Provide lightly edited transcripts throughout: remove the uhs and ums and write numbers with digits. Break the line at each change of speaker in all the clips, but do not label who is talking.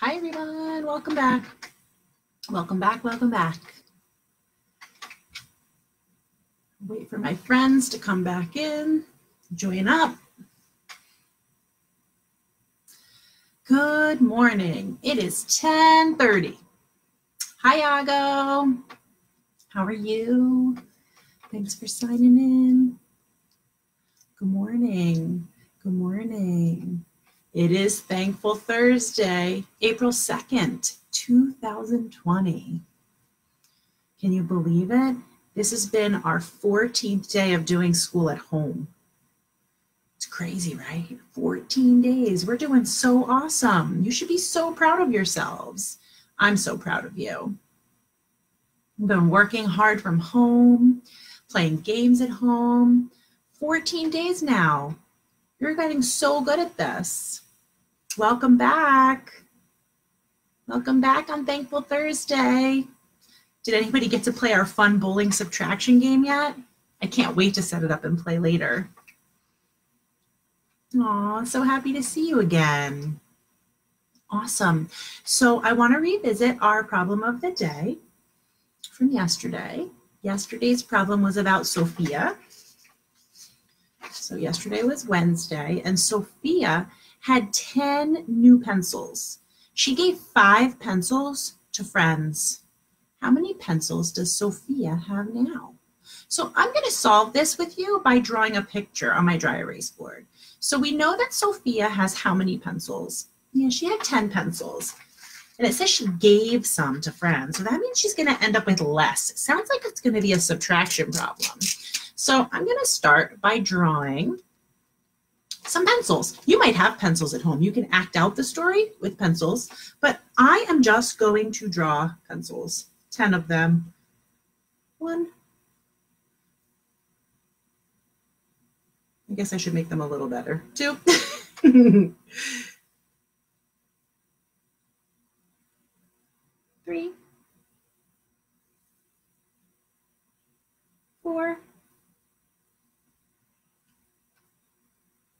Hi everyone, welcome back. Welcome back, welcome back. Wait for my friends to come back in, join up. Good morning, it is 10:30. Hi Ago, how are you? Thanks for signing in. Good morning, good morning. It is Thankful Thursday, April 2nd, 2020. Can you believe it? This has been our 14th day of doing school at home. It's crazy, right? 14 days. We're doing so awesome. You should be so proud of yourselves. I'm so proud of you. I've been working hard from home, playing games at home. 14 days now. You're getting so good at this. Welcome back. Welcome back on Thankful Thursday. Did anybody get to play our fun bowling subtraction game yet? I can't wait to set it up and play later. Aw, so happy to see you again. Awesome. So I want to revisit our problem of the day from yesterday. Yesterday's problem was about Sophia. So yesterday was Wednesday, and Sophia had 10 new pencils. She gave 5 pencils to friends. How many pencils does Sophia have now? So I'm going to solve this with you by drawing a picture on my dry erase board. So we know that Sophia has how many pencils? Yeah, she had 10 pencils. And it says she gave some to friends. So that means she's going to end up with less. It sounds like it's going to be a subtraction problem. So I'm going to start by drawing some pencils. You might have pencils at home. You can act out the story with pencils, but I am just going to draw pencils, 10 of them. 1. I guess I should make them a little better. 2. 3. 4.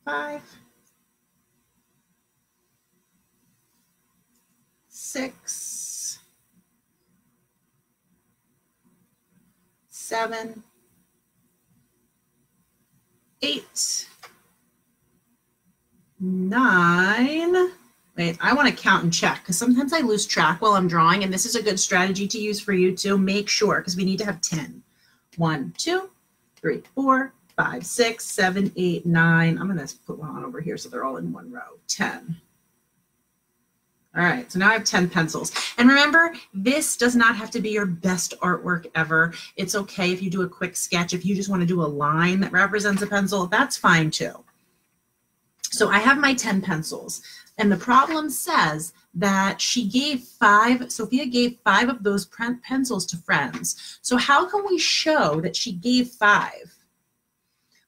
5, 6, 7, 8, 9. Wait, I want to count and check because sometimes I lose track while I'm drawing, and this is a good strategy to use for you to make sure because we need to have 10. 1, 2, 3, 4, 5, 6, 7, 8, 9. I'm going to put one on over here so they're all in one row. 10. All right, so now I have 10 pencils. And remember, this does not have to be your best artwork ever. It's okay if you do a quick sketch. If you just want to do a line that represents a pencil, that's fine too. So I have my 10 pencils. And the problem says that Sophia gave 5 of those pencils to friends. So how can we show that she gave 5?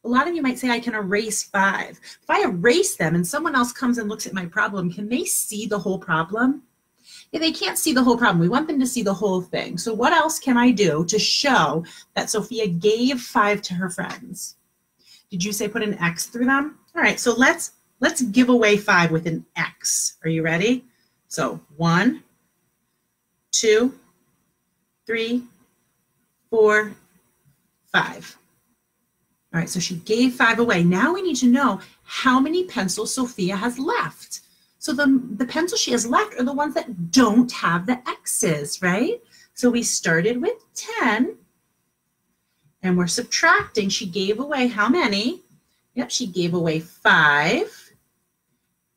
A lot of you might say, I can erase 5. If I erase them and someone else comes and looks at my problem, can they see the whole problem? Yeah, they can't see the whole problem. We want them to see the whole thing. So what else can I do to show that Sophia gave 5 to her friends? Did you say put an X through them? All right, so let's give away 5 with an X. Are you ready? So 1, 2, 3, 4, 5. All right, so she gave 5 away. Now we need to know how many pencils Sophia has left. So the pencils she has left are the ones that don't have the X's, right? So we started with 10, and we're subtracting. She gave away how many? Yep, she gave away 5,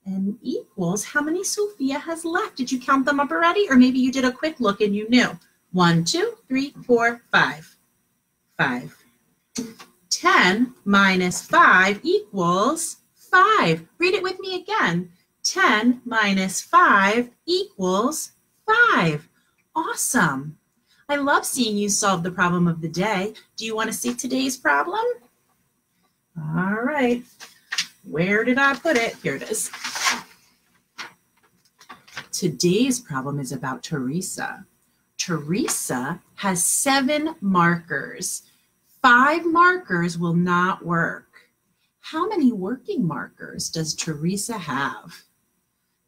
and equals how many Sophia has left. Did you count them up already? Or maybe you did a quick look and you knew. 1, 2, 3, 4, 5. 5. 10 minus 5 equals 5. Read it with me again. 10 minus 5 equals 5. Awesome. I love seeing you solve the problem of the day. Do you want to see today's problem? All right. Where did I put it? Here it is. Today's problem is about Teresa. Teresa has 7 markers. 5 markers will not work. How many working markers does Teresa have?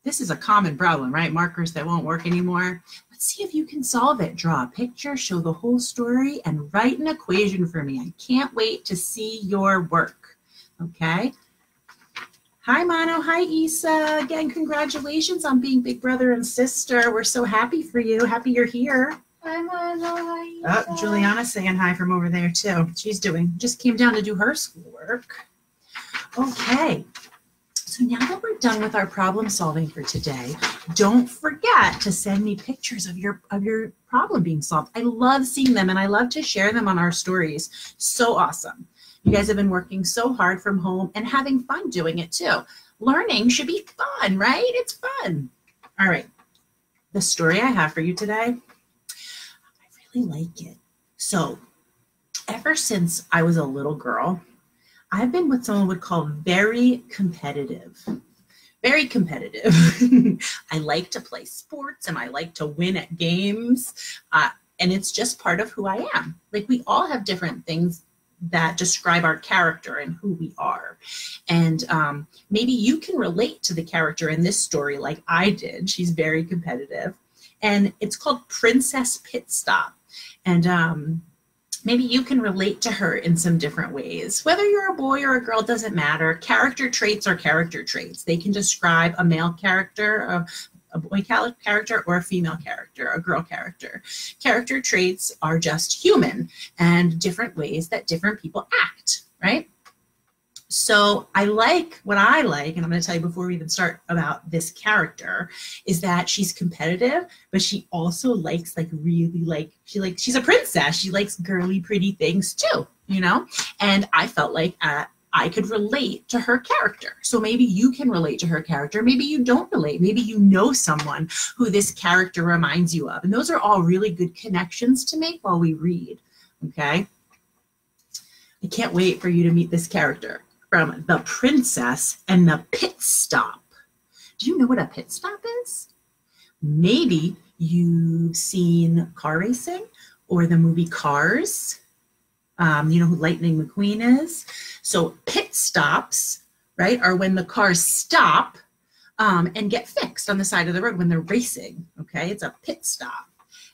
This is a common problem, right? Markers that won't work anymore. Let's see if you can solve it. Draw a picture, show the whole story, and write an equation for me. I can't wait to see your work. Okay. Hi, Mano. Hi, Isa. Again, congratulations on being big brother and sister. We're so happy for you. Happy you're here.
Hi, Mano. Hi, Isa.
Oh, Juliana's saying hi from over there, too. Just came down to do her schoolwork. Okay. So now that we're done with our problem solving for today, don't forget to send me pictures of your problem being solved. I love seeing them and I love to share them on our stories. So awesome. You guys have been working so hard from home and having fun doing it too. Learning should be fun, right? It's fun. All right. The story I have for you today, I really like it. So ever since I was a little girl, I've been what someone would call very competitive. Very competitive. I like to play sports and I like to win at games. And it's just part of who I am. Like we all have different things that describe our character and who we are. And maybe you can relate to the character in this story like I did. She's very competitive. And it's called Princess Pit Stop. And maybe you can relate to her in some different ways. Whether you're a boy or a girl, doesn't matter. Character traits are character traits. They can describe a male character, a boy character, or a female character, a girl character. Character traits are just human and different ways that different people act, right? So what I like, and I'm going to tell you before we even start about this character, is that she's competitive, but she also likes she's a princess. She likes girly, pretty things too, you know? And I felt like I could relate to her character. So maybe you can relate to her character. Maybe you don't relate. Maybe you know someone who this character reminds you of. And those are all really good connections to make while we read, okay? I can't wait for you to meet this character from The Princess and the Pit Stop. Do you know what a pit stop is? Maybe you've seen car racing or the movie Cars. You know who Lightning McQueen is? So pit stops, right, are when the cars stop and get fixed on the side of the road when they're racing, okay? It's a pit stop.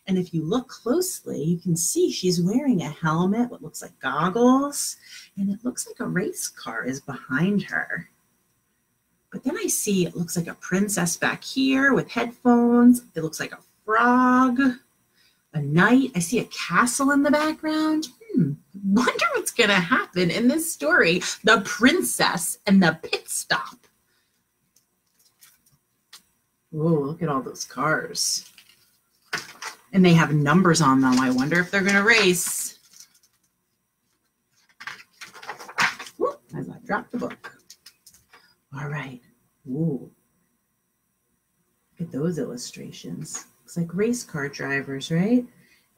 And if you look closely, you can see she's wearing a helmet, what looks like goggles, and it looks like a race car is behind her. But then I see it looks like a princess back here with headphones. It looks like a frog, a knight. I see a castle in the background. Wonder what's going to happen in this story, The Princess and the Pit Stop. Oh, look at all those cars. And they have numbers on them. I wonder if they're going to race. Whoop, as I dropped the book. All right. Ooh. Look at those illustrations. Looks like race car drivers, right?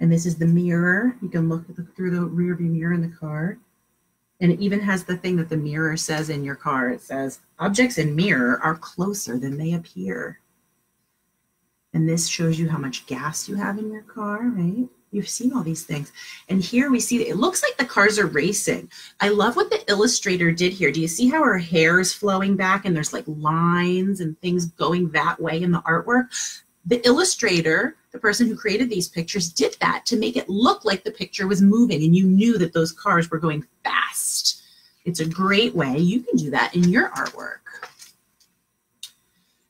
And this is the mirror. You can look through the rear view mirror in the car. And it even has the thing that the mirror says in your car. It says, objects in mirror are closer than they appear. And this shows you how much gas you have in your car, right? You've seen all these things. And here we see that it looks like the cars are racing. I love what the illustrator did here. Do you see how her hair is flowing back and there's like lines and things going that way in the artwork? The illustrator, the person who created these pictures, did that to make it look like the picture was moving and you knew that those cars were going fast. It's a great way. You can do that in your artwork.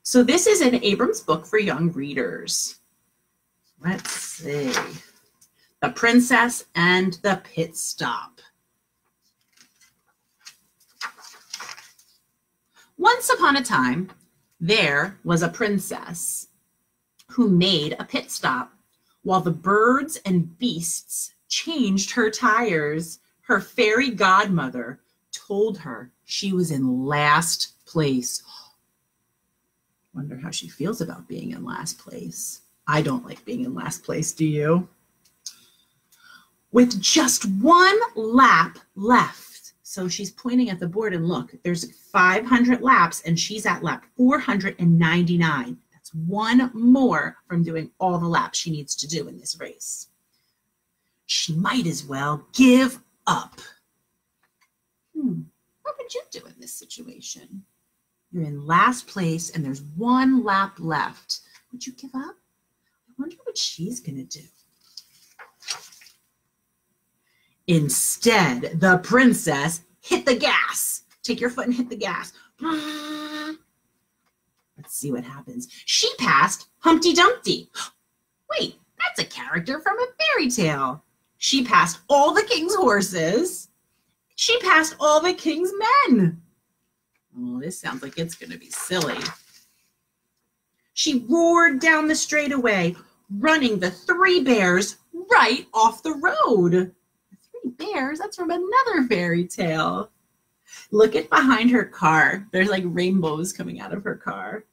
So this is an Abrams book for young readers. Let's see. The Princess and the Pit Stop. Once upon a time, there was a princess who made a pit stop while the birds and beasts changed her tires. Her fairy godmother told her she was in last place. Wonder how she feels about being in last place. I don't like being in last place, do you? With just one lap left. So she's pointing at the board and look, there's 500 laps and she's at lap 499. That's one more from doing all the laps she needs to do in this race. She might as well give up. What would you do in this situation? You're in last place and there's one lap left. Would you give up? I wonder what she's going to do. Instead, the princess hit the gas. Take your foot and hit the gas. Let's see what happens. She passed Humpty Dumpty. Wait, that's a character from a fairy tale. She passed all the king's horses. She passed all the king's men. Oh, this sounds like it's going to be silly. She roared down the straightaway, running the 3 bears right off the road. The 3 bears? That's from another fairy tale. Look at behind her car. There's like rainbows coming out of her car.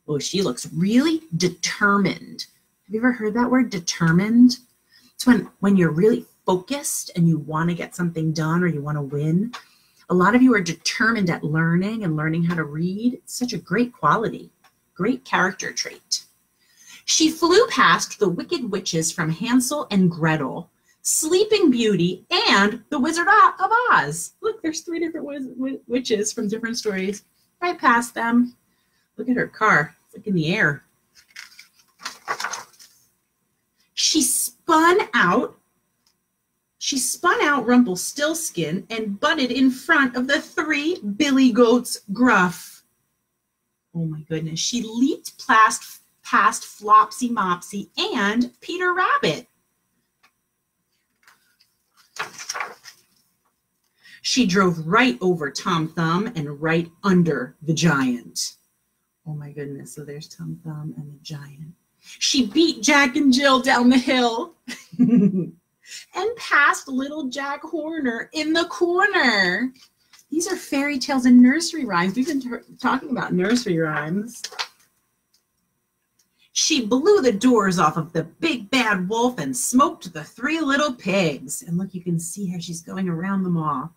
Oh, she looks really determined. Have you ever heard that word, determined? It's when you're really focused and you want to get something done or you want to win. A lot of you are determined at learning and learning how to read. It's such a great quality, great character trait. She flew past the wicked witches from Hansel and Gretel, Sleeping Beauty, and the Wizard of Oz. Look, there's 3 different witches from different stories. Right past them. Look at her car. It's like in the air. She spun out Rumpelstiltskin and butted in front of the 3 billy goats gruff. Oh my goodness. She leaped past Flopsy Mopsy and Peter Rabbit. She drove right over Tom Thumb and right under the giant. Oh my goodness. So there's Tom Thumb and the giant. She beat Jack and Jill down the hill and passed little Jack Horner in the corner. These are fairy tales and nursery rhymes. We've been talking about nursery rhymes. She blew the doors off of the big bad wolf and smoked the 3 little pigs. And look, you can see her. She's going around them all.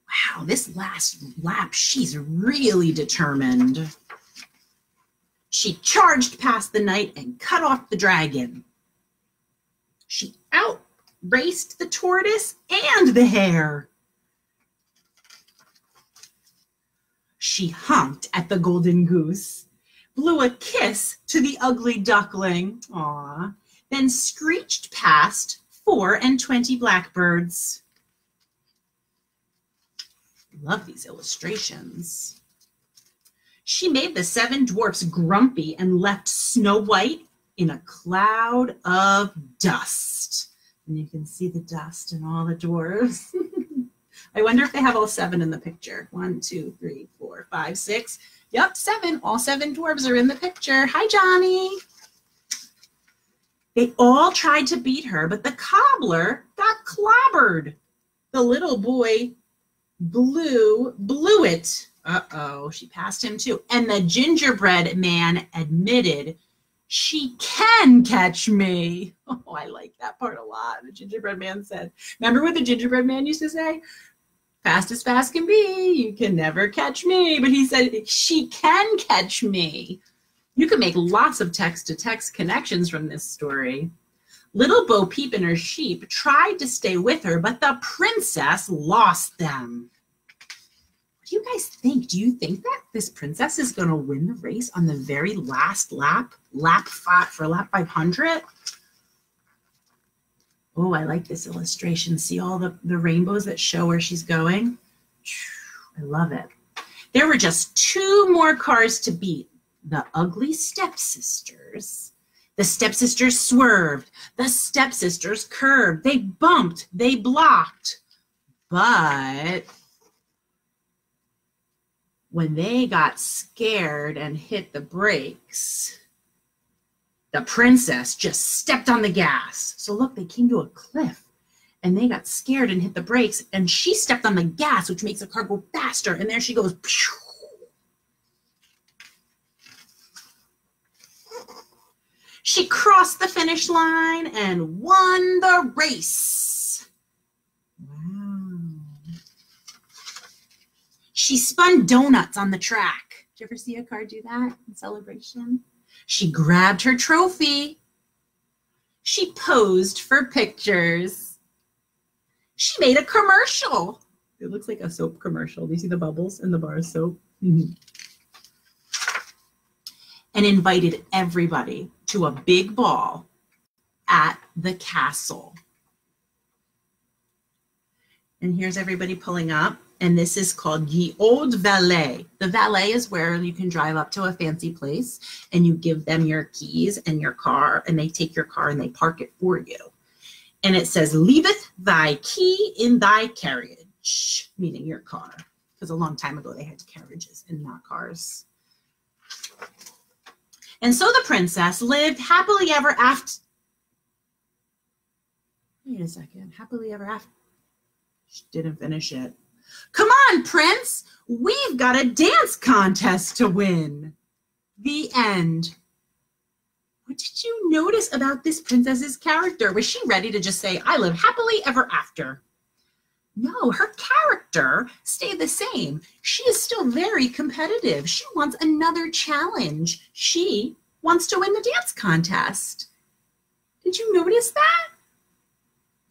Wow, this last lap, she's really determined. She charged past the knight and cut off the dragon. She outraced the tortoise and the hare. She honked at the golden goose, blew a kiss to the ugly duckling, aw, then screeched past 24 blackbirds. Love these illustrations. She made the 7 dwarfs grumpy and left Snow White in a cloud of dust. And you can see the dust and all the dwarfs. I wonder if they have all 7 in the picture. 1, 2, 3, 4, 5, 6. Yep, 7. All 7 dwarves are in the picture. Hi, Johnny. They all tried to beat her, but the cobbler got clobbered. The little boy blew it. Uh-oh, she passed him too. And the gingerbread man admitted, she can catch me. Oh, I like that part a lot. The gingerbread man said, remember what the gingerbread man used to say? Fast as fast can be, you can never catch me. But he said, she can catch me. You can make lots of text-to-text connections from this story. Little Bo Peep and her sheep tried to stay with her, but the princess lost them. What do you guys think? Do you think that this princess is going to win the race on the very last lap? Lap 500? Oh, I like this illustration. See all the rainbows that show where she's going? I love it. There were just 2 more cars to beat. The ugly stepsisters. The stepsisters swerved. The stepsisters curved. They bumped. They blocked. But when they got scared and hit the brakes, the princess just stepped on the gas. So look, they came to a cliff and they got scared and hit the brakes, and she stepped on the gas, which makes the car go faster. And there she goes. She crossed the finish line and won the race. Wow. She spun donuts on the track. Did you ever see a car do that in Celebration? She grabbed her trophy. She posed for pictures. She made a commercial. It looks like a soap commercial. Do you see the bubbles in the bar of soap? and invited everybody to a big ball at the castle. And here's everybody pulling up. And this is called Ye Old Valet. The valet is where you can drive up to a fancy place and you give them your keys and your car, and they take your car and they park it for you. And it says, leaveth thy key in thy carriage, meaning your car. Because a long time ago they had carriages and not cars. And so the princess lived happily ever after. Wait a second. Happily ever after. She didn't finish it. Come on, Prince. We've got a dance contest to win. The end. What did you notice about this princess's character? Was she ready to just say, I live happily ever after? No, her character stayed the same. She is still very competitive. She wants another challenge. She wants to win the dance contest. Did you notice that?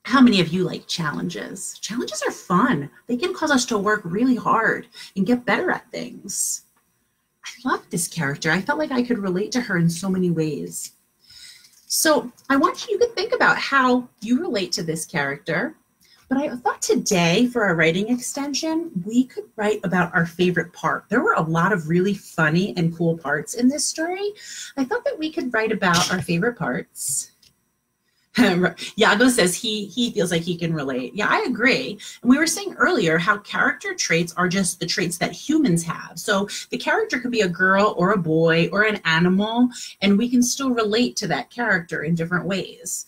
How many of you like challenges? Challenges are fun. They can cause us to work really hard and get better at things. I love this character. I felt like I could relate to her in so many ways. So I want you to think about how you relate to this character. But I thought today for our writing extension, we could write about our favorite part. There were a lot of really funny and cool parts in this story. I thought that we could write about our favorite parts. Yago says he feels like he can relate. Yeah, I agree. And we were saying earlier how character traits are just the traits that humans have. So the character could be a girl or a boy or an animal, and we can still relate to that character in different ways.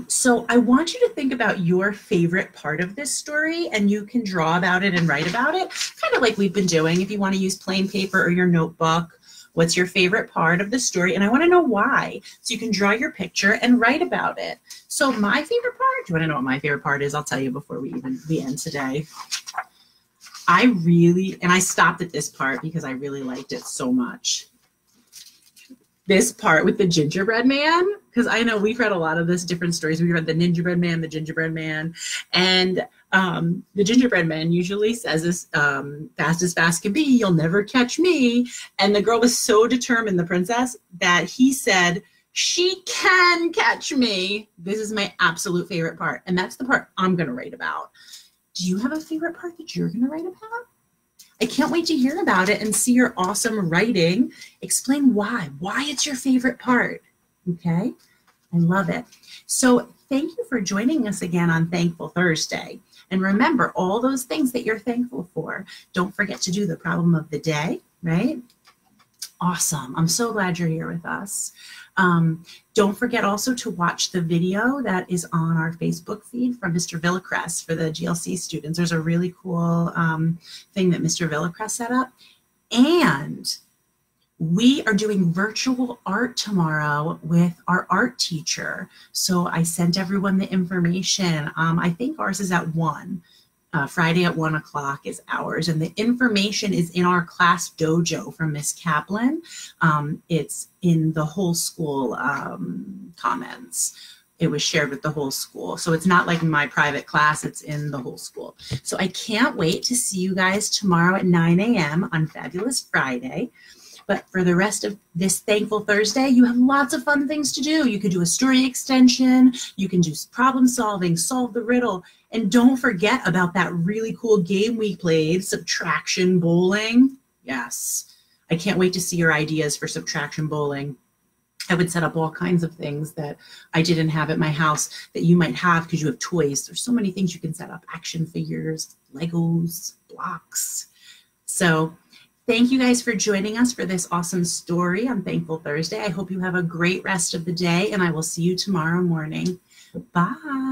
So I want you to think about your favorite part of this story, and you can draw about it and write about it, kind of like we've been doing. If you want to use plain paper or your notebook, what's your favorite part of the story? And I want to know why. So you can draw your picture and write about it. So my favorite part, do you want to know what my favorite part is? I'll tell you before we end today. I stopped at this part because I really liked it so much. This part with the gingerbread man, because I know we've read a lot of this different stories. We read the gingerbread man, and the gingerbread man usually says this, fast as fast can be, you'll never catch me. And the girl was so determined, the princess, that he said, she can catch me. This is my absolute favorite part. And that's the part I'm going to write about. Do you have a favorite part that you're going to write about? I can't wait to hear about it and see your awesome writing. Explain why it's your favorite part. Okay, I love it. So thank you for joining us again on Thankful Thursday. And remember all those things that you're thankful for. Don't forget to do the problem of the day, right? Awesome. I'm so glad you're here with us. Don't forget also to watch the video that is on our Facebook feed from Mr. Villacrest for the GLC students. There's a really cool thing that Mr. Villacrest set up. And we are doing virtual art tomorrow with our art teacher. So I sent everyone the information. I think ours is at 1. Friday at 1 o'clock is ours. And the information is in our class dojo from Miss Kaplan. It's in the whole school comments. It was shared with the whole school. So it's not like in my private class, it's in the whole school. So I can't wait to see you guys tomorrow at 9 a.m. on Fabulous Friday. But for the rest of this Thankful Thursday, you have lots of fun things to do. You could do a story extension. You can do problem solving, solve the riddle. And don't forget about that really cool game we played, subtraction bowling. Yes, I can't wait to see your ideas for subtraction bowling. I would set up all kinds of things that I didn't have at my house that you might have because you have toys. There's so many things you can set up, action figures, Legos, blocks. So thank you guys for joining us for this awesome story on Thankful Thursday. I hope you have a great rest of the day, and I will see you tomorrow morning. Bye.